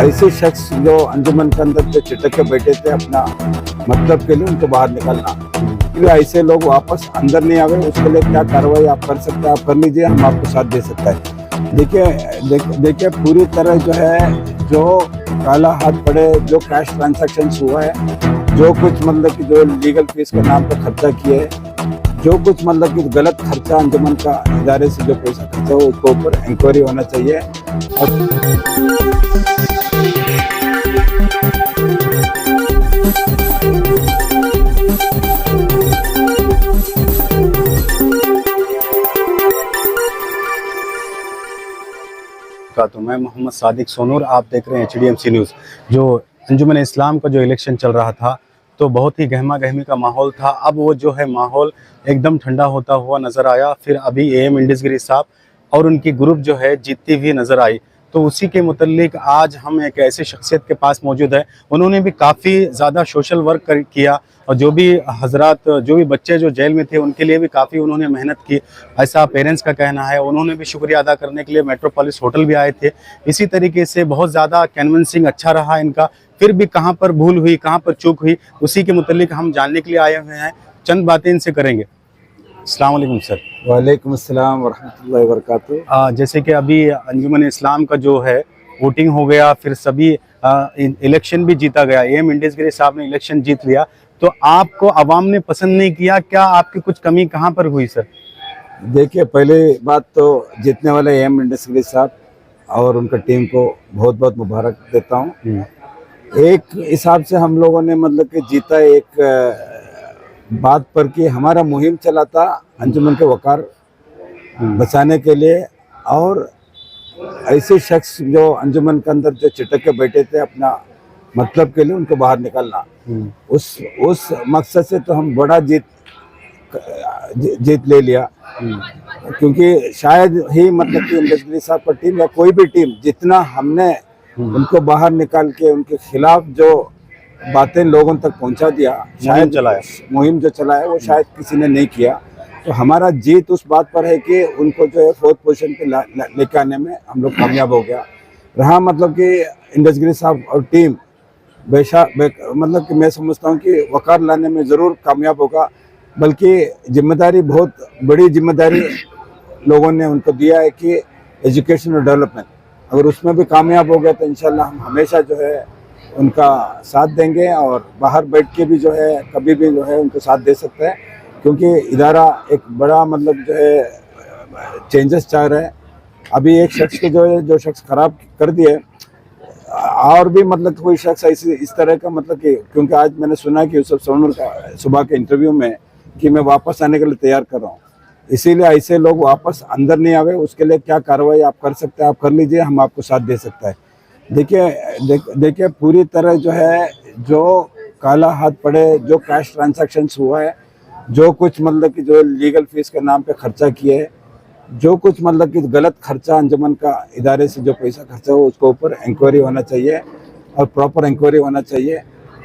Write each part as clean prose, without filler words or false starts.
ऐसे शख्स जो अंजुमन के अंदर जो चिटक के बैठे थे अपना मतलब के लिए, उनको बाहर निकालना। फिर ऐसे लोग वापस अंदर नहीं आवे, उसके लिए क्या कार्रवाई आप कर सकते हैं, आप कर लीजिए, हम आपको साथ दे सकते हैं। देखिए पूरी तरह जो है, जो काला हाथ पड़े, जो कैश ट्रांजैक्शन हुआ है, जो कुछ मतलब कि जो लीगल फीस के नाम पर खर्चा किए, जो कुछ मतलब कि गलत खर्चा अंजुमन का इदारे से जो पैसा खर्चा हो, उसके ऊपर इंक्वायरी होना चाहिए। तो मैं मोहम्मद सादिक सोनूर, आप देख रहे हैं HDMC न्यूज़। जो अंजुमन इस्लाम का जो इलेक्शन चल रहा था, तो बहुत ही गहमा गहमी का माहौल था। अब वो जो है माहौल एकदम ठंडा होता हुआ नज़र आया। फिर अभी AM इंडसगिरी साहब और उनकी ग्रुप जो है जीतती हुई नज़र आई। तो उसी के मुतल्लिक आज हम एक ऐसे शख्सियत के पास मौजूद है, उन्होंने भी काफ़ी ज़्यादा सोशल वर्क किया, और जो भी हजरात, जो भी बच्चे जो जेल में थे, उनके लिए भी काफ़ी उन्होंने मेहनत की, ऐसा पेरेंट्स का कहना है। उन्होंने भी शुक्रिया अदा करने के लिए मेट्रोपोलिस होटल भी आए थे। इसी तरीके से बहुत ज़्यादा कन्विंसिंग अच्छा रहा इनका। फिर भी कहाँ पर भूल हुई, कहाँ पर चूक हुई, उसी के मुतल्लिक हम जानने के लिए आए हुए हैं। चंद बातें इनसे करेंगे। अस्सलाम वालेकुम सर। वालेकुम अस्सलाम वरहमतुल्लाहि वबरकातुहू। जैसे कि अभी अंजुमन इस्लाम का जो है वोटिंग हो गया, फिर सभी इलेक्शन भी जीता गया, AM इंडसगिरी साहब ने इलेक्शन जीत लिया, तो आपको अवाम ने पसंद नहीं किया, क्या आपकी कुछ कमी कहाँ पर हुई सर? देखिए, पहले बात तो जीतने वाले AM इंडसगिरी साहब और उनका टीम को बहुत बहुत मुबारक देता हूँ। एक हिसाब से हम लोगों ने मतलब कि जीता एक बात पर कि हमारा मुहिम चला था अंजुमन के वकार बचाने के लिए, और ऐसे शख्स जो अंजुमन के अंदर जो चिटक के बैठे थे अपना मतलब के लिए, उनको बाहर निकालना। उस मकसद से तो हम बड़ा जीत ले लिया, क्योंकि शायद ही मतलब कि इंडसगिरी साहब का टीम या कोई भी टीम, जितना हमने उनको बाहर निकाल के उनके खिलाफ जो बातें लोगों तक पहुंचा दिया, शायद मुहिम जो चलाया वो शायद किसी ने नहीं किया। तो हमारा जीत उस बात पर है कि उनको जो है 4th पोजीशन पे लेके आने में हम लोग कामयाब हो गया रहा। मतलब कि इंडसगिरी साहब और टीम मतलब कि मैं समझता हूँ कि वकार लाने में ज़रूर कामयाब होगा, बल्कि जिम्मेदारी, बहुत बड़ी जिम्मेदारी लोगों ने उनको दिया है कि एजुकेशन और डेवलपमेंट, अगर उसमें भी कामयाब हो गया तो इंशाल्लाह हम हमेशा जो है उनका साथ देंगे, और बाहर बैठ के भी जो है कभी भी जो है उनको साथ दे सकते हैं, क्योंकि इदारा एक बड़ा मतलब जो है चेंजेस चाह रहा है। अभी एक शख्स को जो शख्स खराब कर दिए, और भी मतलब कोई शख्स ऐसी इस तरह का मतलब कि, क्योंकि आज मैंने सुना कि यूसुफ सोनूर का सुबह के इंटरव्यू में कि मैं वापस आने के लिए तैयार कर रहा हूँ, इसीलिए ऐसे लोग वापस अंदर नहीं आवे, उसके लिए क्या कार्रवाई आप कर सकते हैं, आप कर लीजिए, हम आपको साथ दे सकते हैं। देखिए पूरी तरह जो है, जो काला हाथ पड़े, जो कैश ट्रांजैक्शन हुआ है, जो कुछ मतलब कि जो लीगल फीस के नाम पे खर्चा किए, जो कुछ मतलब कि गलत खर्चा अंजुमन का इदारे से जो पैसा खर्चा हो, उसके ऊपर इंक्वायरी होना चाहिए, और प्रॉपर इंक्वायरी होना चाहिए।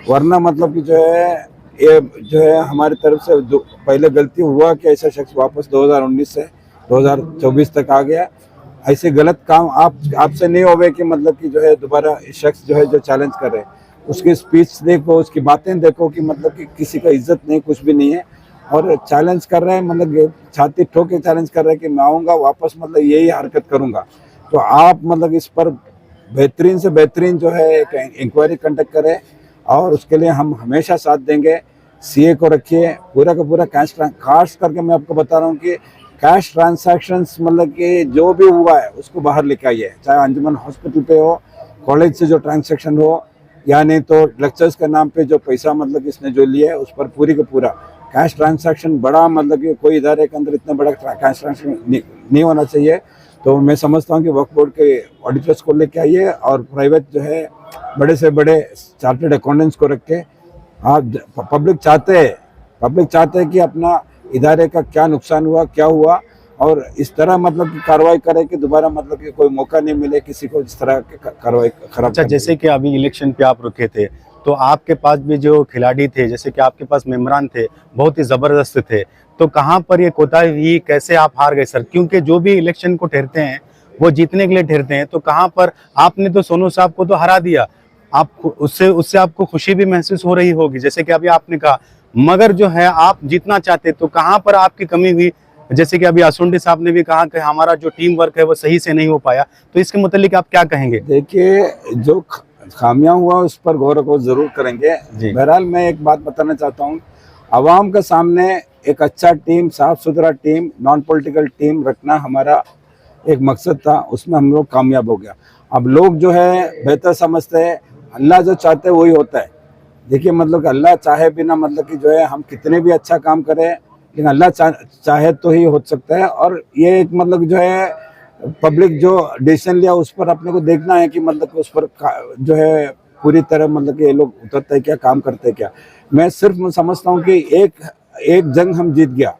वरना मतलब कि जो है, ये जो है हमारी तरफ से जो पहले गलती हुआ कि ऐसा शख्स वापस 2019 से 2024 तक आ गया। ऐसे गलत काम आपसे नहीं होवे कि मतलब कि जो है दोबारा शख्स जो है जो चैलेंज कर रहे हैं, उसकी स्पीच देखो, उसकी बातें देखो कि मतलब कि किसी का इज्जत नहीं, कुछ भी नहीं है, और चैलेंज कर रहे हैं, मतलब छाती ठोक के चैलेंज कर रहे हैं कि मैं आऊँगा वापस, मतलब यही हरकत करूँगा। तो आप मतलब इस पर बेहतरीन से बेहतरीन जो है एक इंक्वायरी कंडक्ट करें, और उसके लिए हम हमेशा साथ देंगे। CA को रखिए, पूरा का पूरा खास करके मैं आपको बता रहा हूँ कि कैश ट्रांजैक्शंस मतलब कि जो भी हुआ है उसको बाहर लेके आइए, चाहे अंजुमन हॉस्पिटल पे हो, कॉलेज से जो ट्रांजैक्शन हो, या नहीं तो लेक्चर्स के नाम पे जो पैसा मतलब कि इसने जो लिया है, उस पर पूरी का पूरा कैश ट्रांजैक्शन बड़ा मतलब कि कोई इदारे के अंदर इतना बड़ा कैश ट्रांजैक्शन नहीं होना चाहिए। तो मैं समझता हूँ कि वक्फ बोर्ड के ऑडिटर्स को लेके आइए, और प्राइवेट जो है बड़े से बड़े चार्टर्ड अकाउंटेंट्स को रख के, आप पब्लिक चाहते हैं कि अपना इदारे का क्या नुकसान हुआ, क्या हुआ, और इस तरह मतलब कि कार्रवाई करे कि दोबारा मतलब कि कोई मौका नहीं मिले किसी को इस तरह की कार्रवाई खराब। अच्छा, जैसे कि अभी इलेक्शन पे आप रुके थे, तो आपके पास भी जो खिलाड़ी थे, जैसे कि आपके पास मेम्बरान थे, बहुत ही ज़बरदस्त थे, तो कहाँ पर ये कोताही हुई, कैसे आप हार गए सर? क्योंकि जो भी इलेक्शन को ठहरते हैं वो जीतने के लिए ठहरते हैं। तो कहाँ पर आपने तो सोनू साहब को तो हरा दिया, आप उससे उससे आपको खुशी भी महसूस हो रही होगी, जैसे कि अभी आपने कहा, मगर जो है आप जीतना चाहते तो कहाँ पर आपकी कमी हुई? जैसे कि अभी आसुंडी साहब ने भी कहा कि हमारा जो टीम वर्क है वो सही से नहीं हो पाया, तो इसके मुतालिक आप क्या कहेंगे? देखिए, जो खामियां हुआ उस पर गौर को जरूर करेंगे। जी। बहरहाल मैं एक बात बताना चाहता हूँ, आवाम के सामने एक अच्छा टीम, साफ सुथरा टीम, नॉन पॉलिटिकल टीम रखना हमारा एक मकसद था, उसमें हम लोग कामयाब हो गया। अब लोग जो है बेहतर समझते हैं, अल्लाह जो चाहते हैं वही होता है। देखिए, मतलब कि अल्लाह चाहे बिना मतलब कि जो है हम कितने भी अच्छा काम करें, लेकिन अल्लाह चाहे तो ही हो सकता है। और ये एक मतलब जो है पब्लिक जो डिसीजन लिया उस पर अपने को देखना है कि मतलब कि उस पर जो है पूरी तरह मतलब कि ये लोग उतरते हैं क्या, काम करते हैं क्या। मैं सिर्फ समझता हूँ कि एक जंग हम जीत गया,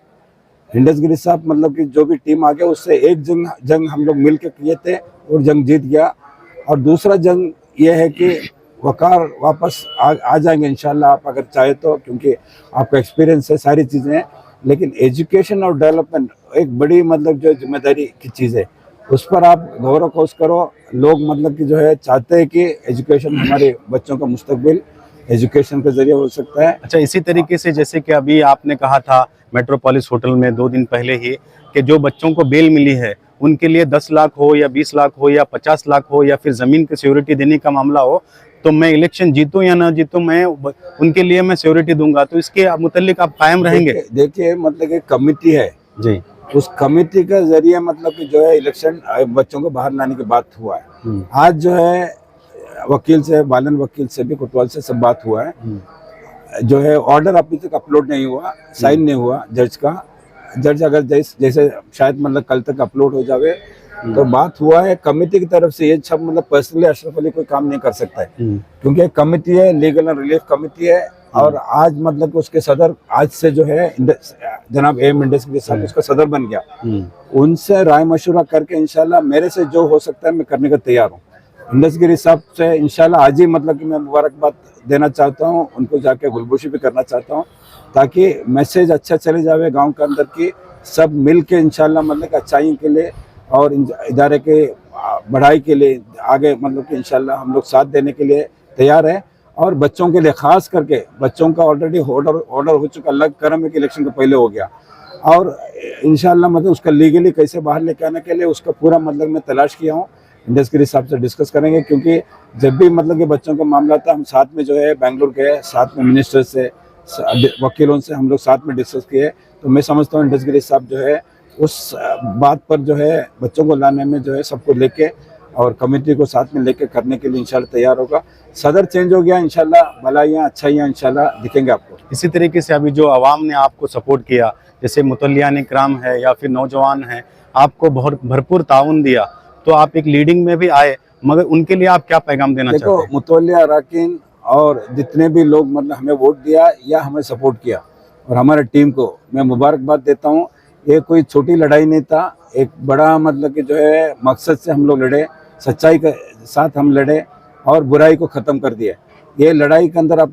हिंडसगिरी साहब मतलब कि जो भी टीम आ गया उससे एक जंग हम लोग मिल के किए थे और जंग जीत गया। और दूसरा जंग ये है कि वकार वापस आ जाएंगे इंशाल्लाह, आप अगर चाहे तो, क्योंकि आपका एक्सपीरियंस है, सारी चीज़ें हैं। लेकिन एजुकेशन और डेवलपमेंट एक बड़ी मतलब जो जिम्मेदारी की चीज़ है, उस पर आप गौर खोज करो। लोग मतलब कि जो है चाहते हैं कि एजुकेशन, हमारे बच्चों का मुस्तकबिल एजुकेशन के जरिए हो सकता है। अच्छा, इसी तरीके से जैसे कि अभी आपने कहा था मेट्रोपोलिस होटल में 2 दिन पहले ही कि जो बच्चों को बेल मिली है उनके लिए 10 लाख हो या 20 लाख हो या 50 लाख हो या फिर ज़मीन की सिक्योरिटी देने का मामला हो, तो मैं इलेक्शन जीतूं या ना जीतूं, मैं उनके लिए मैं सिक्योरिटी दूंगा। तो इसके मुतालिक आप कायम रहेंगे? देखिए मतलब एक कमेटी है जी। उस कमेटी के जरिए मतलब कि जो है इलेक्शन बच्चों को बाहर लाने की बात हुआ है। आज जो है वकील से, बालन वकील से भी, कोतवाल से सब बात हुआ है। जो है ऑर्डर अभी तक अपलोड नहीं हुआ, साइन नहीं हुआ जज का। जज अगर जैसे शायद मतलब कल तक अपलोड हो जावे तो बात हुआ है कमेटी की तरफ से। ये सब मतलब पर्सनली अशरफ अली कोई काम नहीं कर सकता है, क्योंकि एक कमेटी है, लीगल एंड रिलीफ कमेटी है। और आज मतलब कि उसके सदर आज से जो है जनाब एम इंडस्ट्री साहब उसका सदर बन गया। उनसे राय मशवरा करके इंशाल्लाह मेरे से जो हो सकता है मैं करने का तैयार हूँ। इंडस्ट्री साहब से इंशाल्लाह आज ही मतलब कि मैं मुबारकबाद देना चाहता हूँ, उनको जाके गुलबुशी भी करना चाहता हूँ, ताकि मैसेज अच्छा चले जावे गांव के अंदर की। सब मिल के इंशाल्लाह मतलब कि अच्छाई के लिए और इदारे के बढ़ाई के लिए आगे मतलब कि इंशाल्लाह हम लोग साथ देने के लिए तैयार है। और बच्चों के लिए खास करके, बच्चों का ऑलरेडी ऑर्डर हो चुका, अलग करम है कि इलेक्शन के पहले हो गया। और इंशाल्लाह मतलब उसका लीगली कैसे बाहर लेके आने के लिए उसका पूरा मतलब मैं तलाश किया हूँ। इंडस्ट्री साहब से डिस्कस करेंगे, क्योंकि जब भी मतलब कि बच्चों का मामला था हम साथ में जो है बेंगलुरु गए, साथ में मिनिस्टर से, वकीलों से हम लोग साथ में डिस्कस किए। तो मैं समझता हूँ इंडस्ट्री साहब जो है उस बात पर जो है बच्चों को लाने में जो है सबको लेके और कमेटी को साथ में लेके करने के लिए इंशाल्लाह तैयार होगा। सदर चेंज हो गया, इंशाल्लाह भलाइयाँ अच्छाइयाँ इंशाल्लाह दिखेंगे आपको। इसी तरीके से अभी जो आवाम ने आपको सपोर्ट किया, जैसे मुतल्लियान इकराम है या फिर नौजवान हैं, आपको बहुत भरपूर ताउन दिया, तो आप एक लीडिंग में भी आए, मगर उनके लिए आप क्या पैगाम देना चाहते हैं? देखो, मुतवल्लिया अराकीन और जितने भी लोग मतलब हमें वोट दिया या हमें सपोर्ट किया और हमारे टीम को मैं मुबारकबाद देता हूँ। ये कोई छोटी लड़ाई नहीं था, एक बड़ा मतलब कि जो है मकसद से हम लोग लड़े, सच्चाई के साथ हम लड़े और बुराई को ख़त्म कर दिया। ये लड़ाई के अंदर अब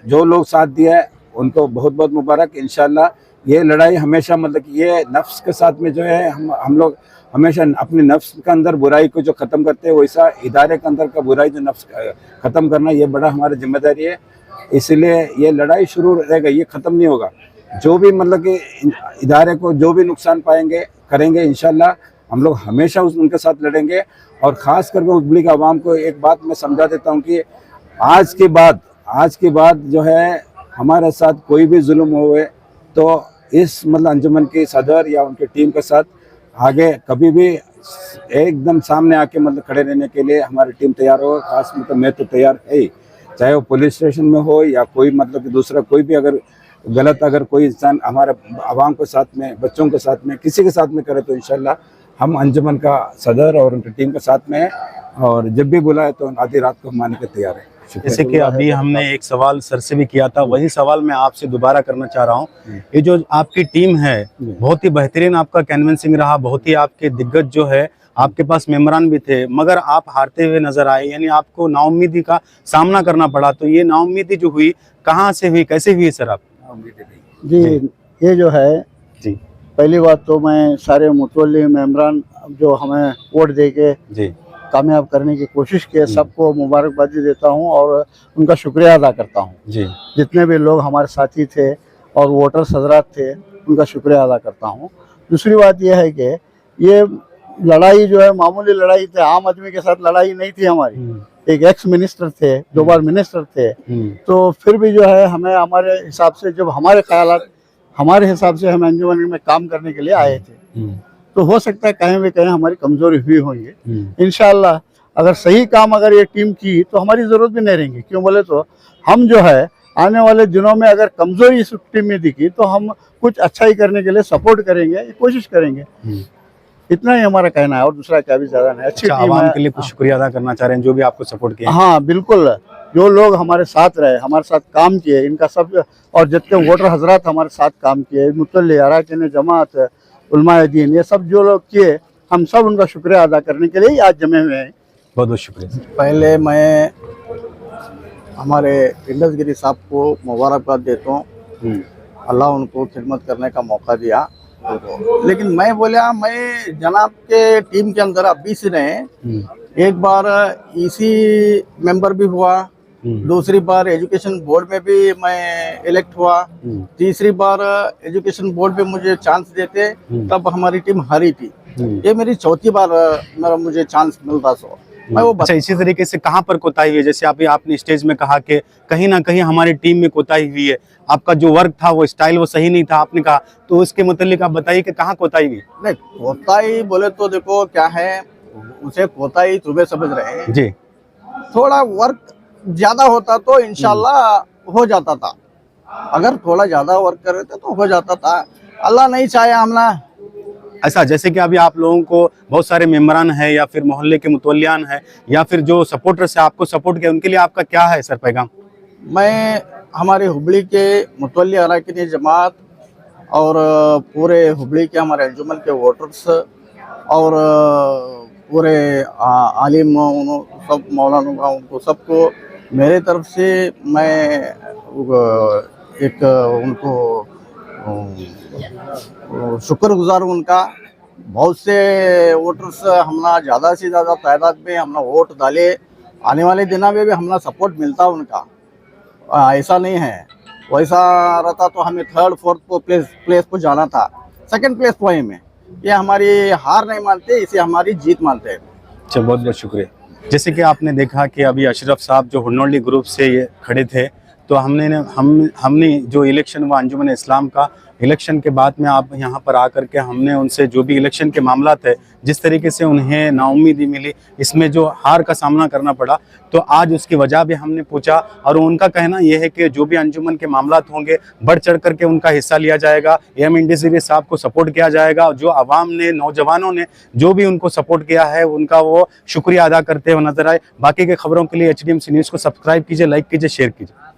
जो लोग साथ दिया है उनको बहुत बहुत मुबारक। इंशाल्लाह ये लड़ाई हमेशा मतलब कि ये नफ्स के साथ में जो है हम लोग हमेशा अपने नफ्स के अंदर बुराई को जो ख़त्म करते हैं, वैसा इदारे के अंदर का बुराई जो नफ्स ख़त्म करना, ये बड़ा हमारी जिम्मेदारी है। इसलिए ये लड़ाई शुरू रहेगा, ये ख़त्म नहीं होगा। जो भी मतलब कि इदारे को जो भी नुकसान पाएंगे करेंगे, इंशाल्लाह हम लोग हमेशा उनके साथ लड़ेंगे। और ख़ास करके उबली का आवाम को एक बात मैं समझा देता हूँ कि आज के बाद जो है हमारे साथ कोई भी जुल्म हुए तो इस मतलब अंजुमन की सदर या उनकी टीम के साथ आगे कभी भी एकदम सामने आके मतलब खड़े रहने के लिए हमारी टीम तैयार हो। खास मतलब मैं तो तैयार है ही, चाहे वो पुलिस स्टेशन में हो या कोई मतलब कि दूसरा कोई भी अगर गलत अगर कोई इंसान हमारे आवाम के साथ में, बच्चों के साथ में, किसी के साथ में करे तो इंशाल्लाह हम अंजुमन का सदर और उनकी टीम के साथ में हैं और जब भी बुलाए तो आधी रात को हम आने के तैयार हैं। जैसे कि अभी हमने एक सवाल सर से भी किया था, वही सवाल मैं आपसे दोबारा करना चाह रहा हूँ। ये जो आपकी टीम है बहुत ही बेहतरीन आपका कैनवेंसिंग रहा, बहुत ही आपके दिग्गज जो है, आपके पास मेंबरान भी थे, मगर आप हारते हुए नजर आए, यानी आपको नाउम्मीदी का सामना करना पड़ा। तो ये नाउम्मीदी जो हुई कहाँ से हुई, कैसे हुई सर आप? जी, ये जो है जी, पहली बात तो मैं सारे मुतवल्ली मेंबरान जो हमें वोट दे के जी कामयाब करने की कोशिश की है, सबको मुबारकबादी देता हूँ और उनका शुक्रिया अदा करता हूँ। जी जितने भी लोग हमारे साथी थे और वोटर्स हजरात थे, उनका शुक्रिया अदा करता हूँ। दूसरी बात यह है कि ये लड़ाई जो है मामूली लड़ाई थी, आम आदमी के साथ लड़ाई नहीं थी हमारी। एक एक्स मिनिस्टर थे, 2 बार मिनिस्टर थे, तो फिर भी जो है हमें हमारे हिसाब से, जब हमारे ख्यालात हमारे हिसाब से हम अंजुमन में काम करने के लिए आए थे, तो हो सकता है कहीं भी कहीं हमारी कमजोरी हुई होंगी। इंशाल्लाह अगर सही काम अगर ये टीम की तो हमारी जरूरत भी नहीं रहेगी। क्यों बोले तो हम जो है आने वाले दिनों में अगर कमजोरी इस टीम में दिखी तो हम कुछ अच्छा ही करने के लिए सपोर्ट करेंगे, कोशिश करेंगे। इतना ही हमारा कहना है और दूसरा क्या भी ज्यादा नहीं। अच्छी टीम आवाम है। के लिए कुछ शुक्रिया अदा करना चाह रहे हैं जो भी आपको सपोर्ट किया। हाँ बिल्कुल, जो लोग हमारे साथ रहे, हमारे साथ काम किए, इनका सब, और जितने वोटर हजरात हमारे साथ काम किए, मुतल्ली अरकान जमात, उलमाए दीन, ये सब जो लोग किए, हम सब उनका शुक्रिया अदा करने के लिए आज जमे हुए हैं। बहुत बहुत शुक्रिया। पहले मैं हमारे इंडस गिरी साहब को मुबारकबाद देता हूँ, अल्लाह उनको खिदमत करने का मौका दिया। लेकिन मैं बोला, मैं जनाब के टीम के अंदर अभी से रहे, एक बार ईसी मेंबर भी हुआ, दूसरी बार एजुकेशन बोर्ड में भी मैं इलेक्ट हुआ, तीसरी बार एजुकेशन बोर्ड पे मुझे चांस देते तब हमारी टीम हारी थी। ये मेरी चौथी बार मुझे चांस मिलता। सो मैं वो अच्छा, इसी तरीके से कहाँ पर कोताही हुई है? जैसे अभी आपने स्टेज में कहा कि कहीं ना कहीं हमारी टीम में कोताही हुई है, आपका जो वर्क था वो स्टाइल वो सही नहीं था आपने कहा, तो उसके मुतालिक आप बताइए कि कहाँ कोताही हुई? नहीं, कोताही बोले तो देखो क्या है, उसे कोताही सुबह समझ रहे हैं जी। थोड़ा वर्क ज्यादा होता तो इंशाल्लाह हो जाता था। अगर थोड़ा ज्यादा वर्क कर रहे थे तो हो जाता था, अल्लाह नहीं चाहे हमला। ऐसा जैसे कि अभी आप लोगों को बहुत सारे मेम्बरान है या फिर मोहल्ले के मुतवल्लियान है या फिर जो सपोर्टर्स है आपको सपोर्ट किया, उनके लिए आपका क्या है सर पैगाम? मैं हमारे हुबली के मुतवल्ली अरकान जमात और पूरे हुबली के हमारे अंजुमन के वोटर्स और पूरे आलिम सब मौलाना उनको सबको मेरे तरफ से मैं एक उनको शुक्रगुजार हूँ उनका। बहुत से वोटर्स हमना ज़्यादा से ज़्यादा तादाद में हमना वोट डाले, आने वाले दिनों में भी हमना सपोर्ट मिलता उनका। ऐसा नहीं है, वैसा रहता तो हमें 3rd 4th प्लेस को जाना था, 2nd प्लेस को में। ये हमारी हार नहीं मानते, इसे हमारी जीत मानते हैं। अच्छा, बहुत बहुत शुक्रिया। जैसे कि आपने देखा कि अभी अशरफ साहब जो हुन्नोली ग्रुप से ये खड़े थे, तो हमने जो इलेक्शन हुआ अंजुमन इस्लाम का, इलेक्शन के बाद में आप यहाँ पर आकर के हमने उनसे जो भी इलेक्शन के मामला थे, जिस तरीके से उन्हें नाउम्मीदी मिली, इसमें जो हार का सामना करना पड़ा, तो आज उसकी वजह भी हमने पूछा और उनका कहना यह है कि जो भी अंजुमन के मामला होंगे बढ़ चढ़ करके उनका हिस्सा लिया जाएगा। एम इंडस गिरी साहब को सपोर्ट किया जाएगा। जो आवाम ने, नौजवानों ने जो भी उनको सपोर्ट किया है उनका वो शुक्रिया अदा करते हुए नजर आए। बाकी के खबरों के लिए HDMC न्यूज़ को सब्सक्राइब कीजिए, लाइक कीजिए, शेयर कीजिए।